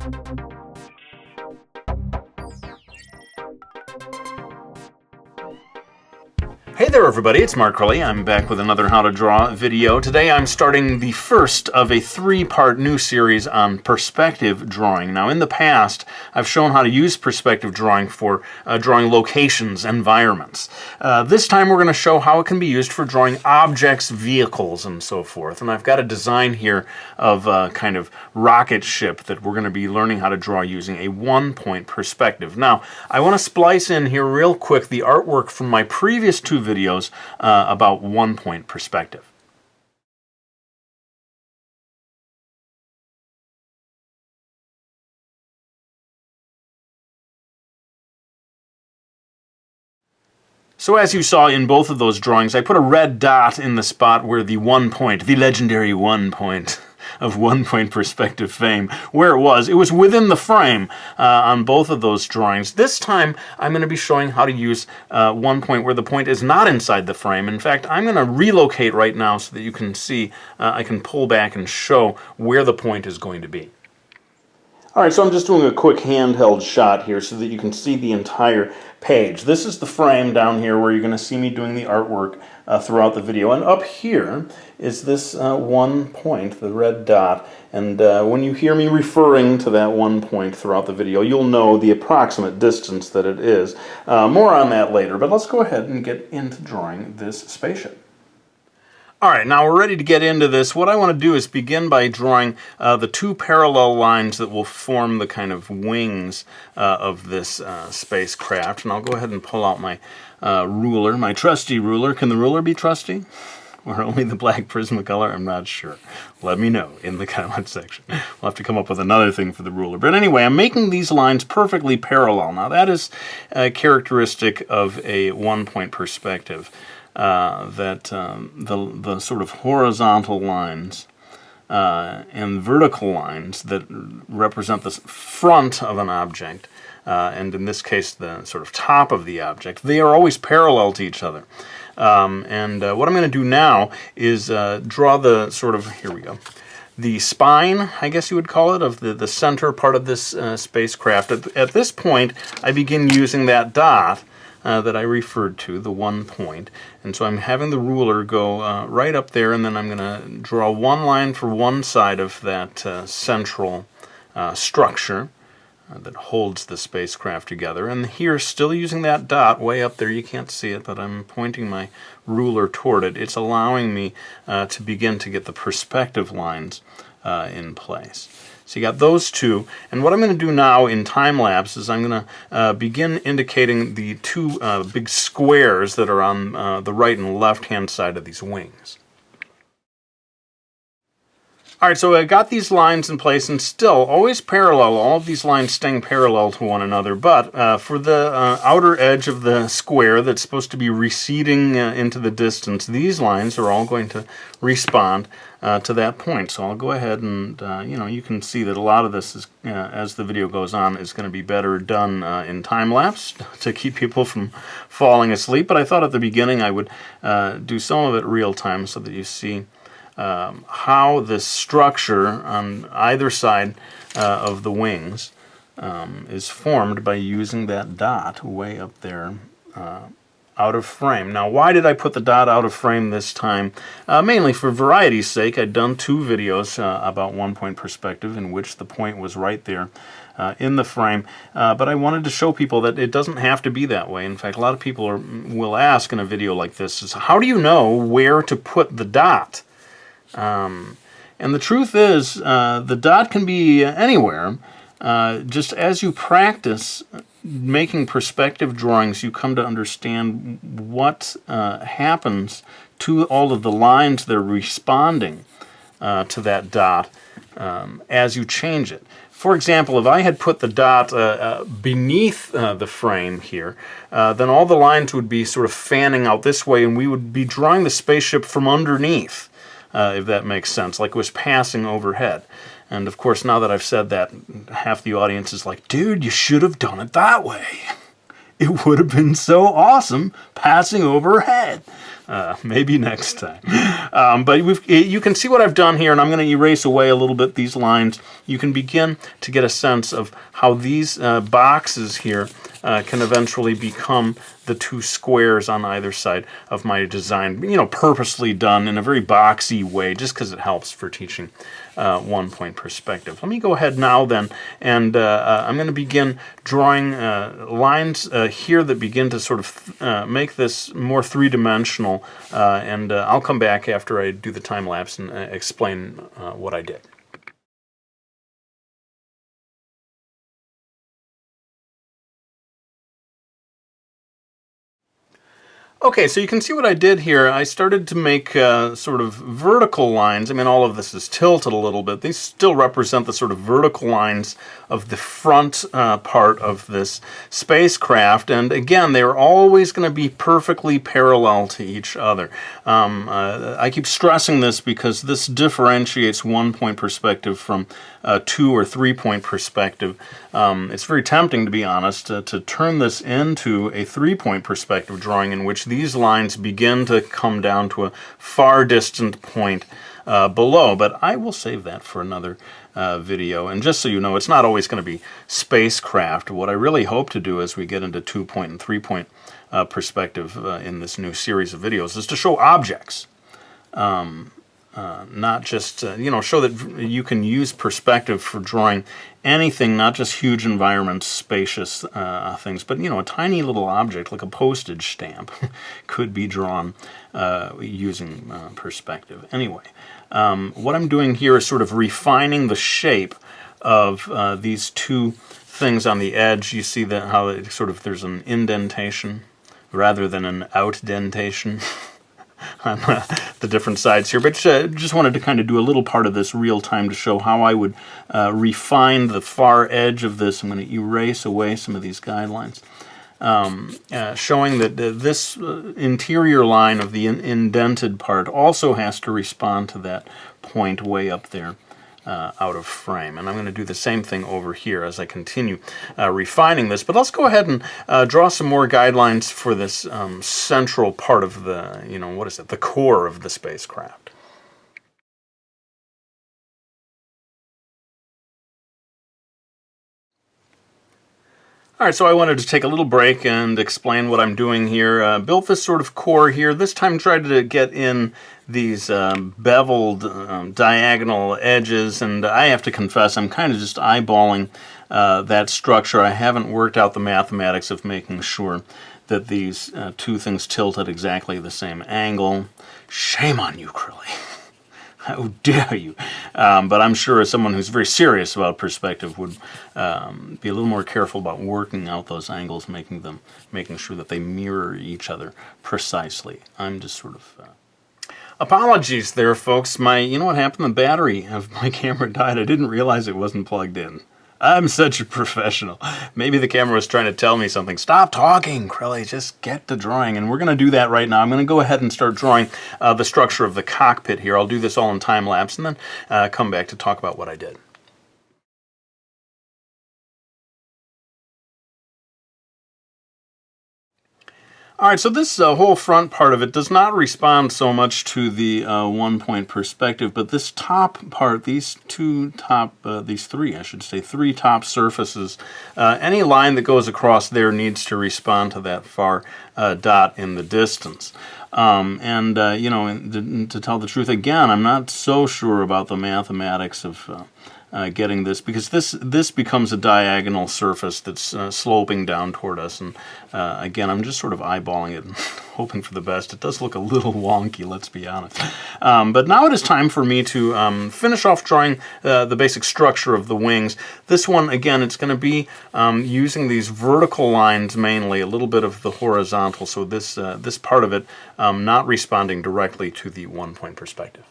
Hey there everybody, it's markcrilley. I'm back with another How to Draw video. Today I'm starting the first of a three-part new series on perspective drawing. Now in the past, I've shown how to use perspective drawing for drawing locations, environments. This time we're going to show how it can be used for drawing objects, vehicles, and so forth. And I've got a design here of a kind of rocket ship that we're going to be learning how to draw using a one-point perspective. Now, I want to splice in here real quick the artwork from my previous two videos about one-point perspective. So as you saw in both of those drawings, I put a red dot in the spot where the one point, the legendary one point of one-point perspective fame, where it was within the frame on both of those drawings. This time I'm going to be showing how to use one point where the point is not inside the frame. In fact, I'm going to relocate right now so that you can see, I can pull back and show where the point is going to be. Alright, so I'm just doing a quick handheld shot here so that you can see the entire page. This is the frame down here where you're going to see me doing the artwork throughout the video. And up here is this one point, the red dot. And when you hear me referring to that one point throughout the video, you'll know the approximate distance that it is. More on that later, but let's go ahead and get into drawing this spaceship. Alright, now we're ready to get into this. What I want to do is begin by drawing the two parallel lines that will form the kind of wings of this spacecraft. And I'll go ahead and pull out my ruler, my trusty ruler. Can the ruler be trusty? Or only the black Prismacolor? I'm not sure. Let me know in the comment section. We'll have to come up with another thing for the ruler. But anyway, I'm making these lines perfectly parallel. Now that is a characteristic of a one-point perspective. The sort of horizontal lines and vertical lines that represent the front of an object, and in this case the sort of top of the object, they are always parallel to each other. What I'm going to do now is draw the sort of, here we go, the spine, I guess you would call it, of the center part of this spacecraft. At this point, I begin using that dot that I referred to, the one point. And so I'm having the ruler go right up there, and then I'm going to draw one line for one side of that central structure that holds the spacecraft together. And here, still using that dot way up there, you can't see it, but I'm pointing my ruler toward it. It's allowing me to begin to get the perspective lines in place. So you got those two, and what I'm going to do now in time-lapse is I'm going to begin indicating the two big squares that are on the right and left-hand side of these wings. Alright, so I got these lines in place, and still, always parallel, all of these lines staying parallel to one another, but for the outer edge of the square that's supposed to be receding into the distance, these lines are all going to respond to that point. So I'll go ahead and, you can see that a lot of this, is, as the video goes on, is going to be better done in time-lapse to keep people from falling asleep, but I thought at the beginning I would do some of it real-time so that you see how this structure on either side of the wings is formed by using that dot way up there out of frame. Now, why did I put the dot out of frame this time? Mainly for variety's sake. I'd done two videos about one-point perspective in which the point was right there in the frame, but I wanted to show people that it doesn't have to be that way. In fact, a lot of people will ask in a video like this, is how do you know where to put the dot? And the truth is, the dot can be anywhere. Just as you practice making perspective drawings, you come to understand what happens to all of the lines that are responding to that dot as you change it. For example, if I had put the dot beneath the frame here, then all the lines would be sort of fanning out this way, and we would be drawing the spaceship from underneath, if that makes sense, like it was passing overhead. And of course, now that I've said that, half the audience is like, dude, you should have done it that way. It would have been so awesome passing overhead. Maybe next time. But you can see what I've done here, and I'm going to erase away a little bit these lines. You can begin to get a sense of how these boxes here can eventually become the two squares on either side of my design, purposely done in a very boxy way, just because it helps for teaching one-point perspective. Let me go ahead now then, and I'm going to begin drawing lines here that begin to sort of make this more three-dimensional, and I'll come back after I do the time lapse and explain what I did. Okay, so you can see what I did here. I started to make sort of vertical lines. I mean, all of this is tilted a little bit. These still represent the sort of vertical lines of the front part of this spacecraft. And again, they're always going to be perfectly parallel to each other. I keep stressing this because this differentiates one-point perspective from a 2- or 3-point perspective. It's very tempting, to be honest, to turn this into a 3-point perspective drawing in which these lines begin to come down to a far distant point below, but I will save that for another video. And just so you know, it's not always going to be spacecraft. What I really hope to do as we get into 2-point and 3-point perspective in this new series of videos is to show objects. Not just, show that you can use perspective for drawing anything, not just huge environments, spacious things, but, a tiny little object like a postage stamp could be drawn using perspective. Anyway, what I'm doing here is sort of refining the shape of these two things on the edge. You see that how it sort of, there's an indentation rather than an outdentation on the different sides here, but just wanted to kind of do a little part of this real time to show how I would refine the far edge of this. I'm going to erase away some of these guidelines, showing that this interior line of the indented part also has to respond to that point way up there out of frame. And I'm going to do the same thing over here as I continue refining this. But let's go ahead and draw some more guidelines for this central part of the, the core of the spacecraft. All right, so I wanted to take a little break and explain what I'm doing here. Built this sort of core here. This time tried to get in these beveled diagonal edges, and I have to confess I'm kind of just eyeballing that structure. I haven't worked out the mathematics of making sure that these two things tilt at exactly the same angle. Shame on you, Crilly. How dare you? But I'm sure as someone who's very serious about perspective would be a little more careful about working out those angles, making sure that they mirror each other precisely. I'm just sort of... Apologies there, folks. You know what happened? The battery of my camera died. I didn't realize it wasn't plugged in. I'm such a professional. Maybe the camera was trying to tell me something. Stop talking, Crilly. Just get to drawing. And we're going to do that right now. I'm going to go ahead and start drawing the structure of the cockpit here. I'll do this all in time lapse and then come back to talk about what I did. All right, so this whole front part of it does not respond so much to the one-point perspective, but this top part, these three top surfaces, any line that goes across there needs to respond to that far dot in the distance. To tell the truth, again, I'm not so sure about the mathematics of getting this, because this becomes a diagonal surface that's sloping down toward us, and again, I'm just sort of eyeballing it and hoping for the best. It does look a little wonky, let's be honest. But now it is time for me to finish off drawing the basic structure of the wings. This one, again, it's going to be using these vertical lines mainly, a little bit of the horizontal, so this part of it not responding directly to the one-point perspective.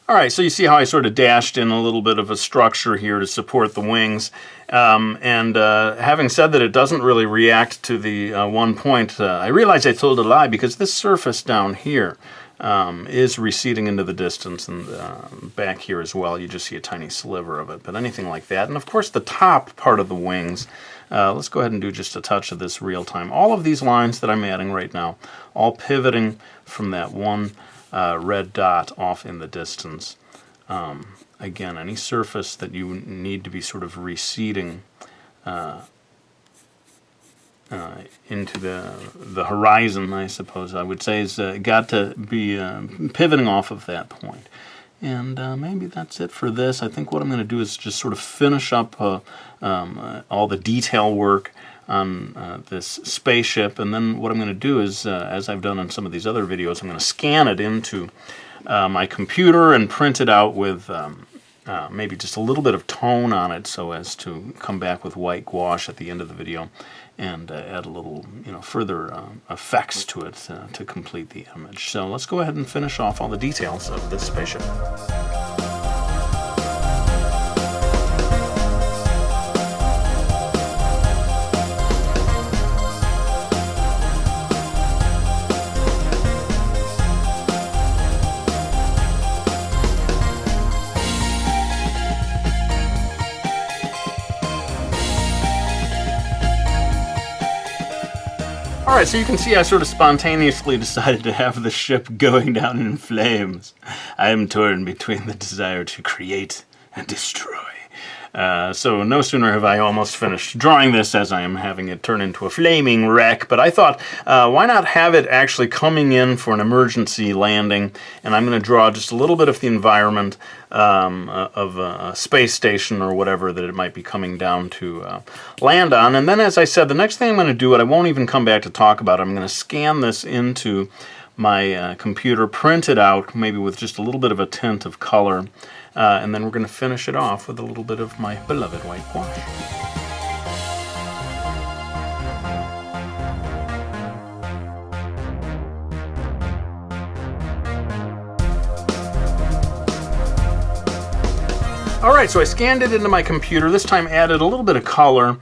All right, so you see how I sort of dashed in a little bit of a structure here to support the wings. Having said that it doesn't really react to the one point, I realize I told a lie, because this surface down here, is receding into the distance, and back here as well you just see a tiny sliver of it, but anything like that. And of course the top part of the wings, let's go ahead and do just a touch of this real time. All of these lines that I'm adding right now, all pivoting from that one red dot off in the distance. Again, any surface that you need to be sort of receding into the horizon, I suppose I would say, is got to be pivoting off of that point. And maybe that's it for this. I think what I'm going to do is just sort of finish up all the detail work on this spaceship, and then what I'm going to do is, as I've done in some of these other videos, I'm going to scan it into my computer and print it out with maybe just a little bit of tone on it, so as to come back with white gouache at the end of the video and add a little, further effects to it to complete the image. So let's go ahead and finish off all the details of this spaceship. Alright, so you can see I sort of spontaneously decided to have the ship going down in flames. I am torn between the desire to create and destroy. So no sooner have I almost finished drawing this as I am having it turn into a flaming wreck, but I thought, why not have it actually coming in for an emergency landing, and I'm going to draw just a little bit of the environment of a space station or whatever that it might be coming down to land on. And then, as I said, the next thing I'm going to do, and I won't even come back to talk about it, I'm going to scan this into my computer, print it out, maybe with just a little bit of a tint of color, and then we're going to finish it off with a little bit of my beloved white gouache. Alright, so I scanned it into my computer, this time added a little bit of color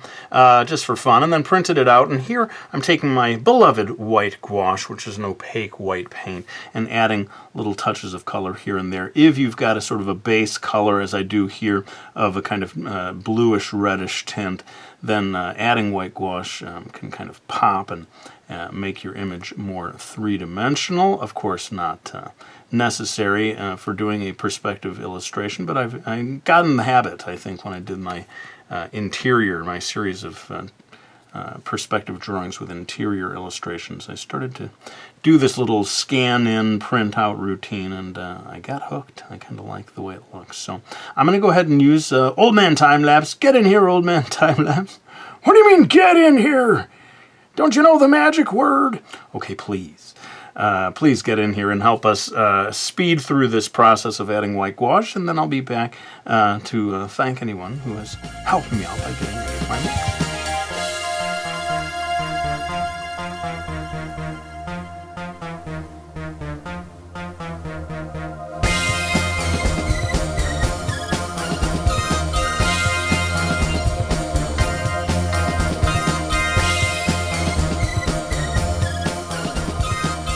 just for fun, and then printed it out. And here I'm taking my beloved white gouache, which is an opaque white paint, and adding little touches of color here and there. If you've got a sort of a base color, as I do here, of a kind of bluish reddish tint, then adding white gouache can kind of pop and make your image more three-dimensional. Of course, not necessary for doing a perspective illustration, but I got in the habit, I think, when I did my my series of perspective drawings with interior illustrations. I started to do this little scan-in, print-out routine, and I got hooked. I kind of like the way it looks. So I'm going to go ahead and use Old Man Time-Lapse. Get in here, Old Man Time-Lapse. What do you mean, get in here? Don't you know the magic word? Okay, please. Please get in here and help us speed through this process of adding white gouache, and then I'll be back to thank anyone who has helped me out by getting ready with my work.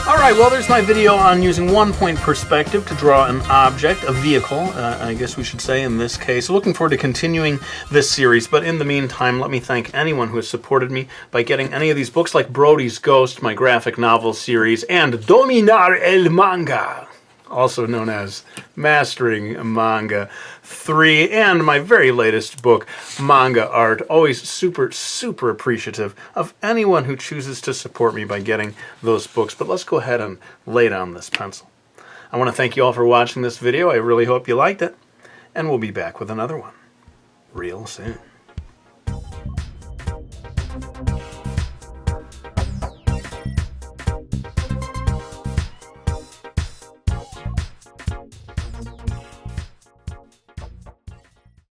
Alright, well, there's my video on using one-point perspective to draw an object, a vehicle, I guess we should say in this case. Looking forward to continuing this series, but in the meantime, let me thank anyone who has supported me by getting any of these books, like Brody's Ghost, my graphic novel series, and Dominar el Manga, also known as Mastering Manga 3, and my very latest book, Manga Art. Always super, super appreciative of anyone who chooses to support me by getting those books. But let's go ahead and lay down this pencil. I want to thank you all for watching this video. I really hope you liked it, and we'll be back with another one real soon.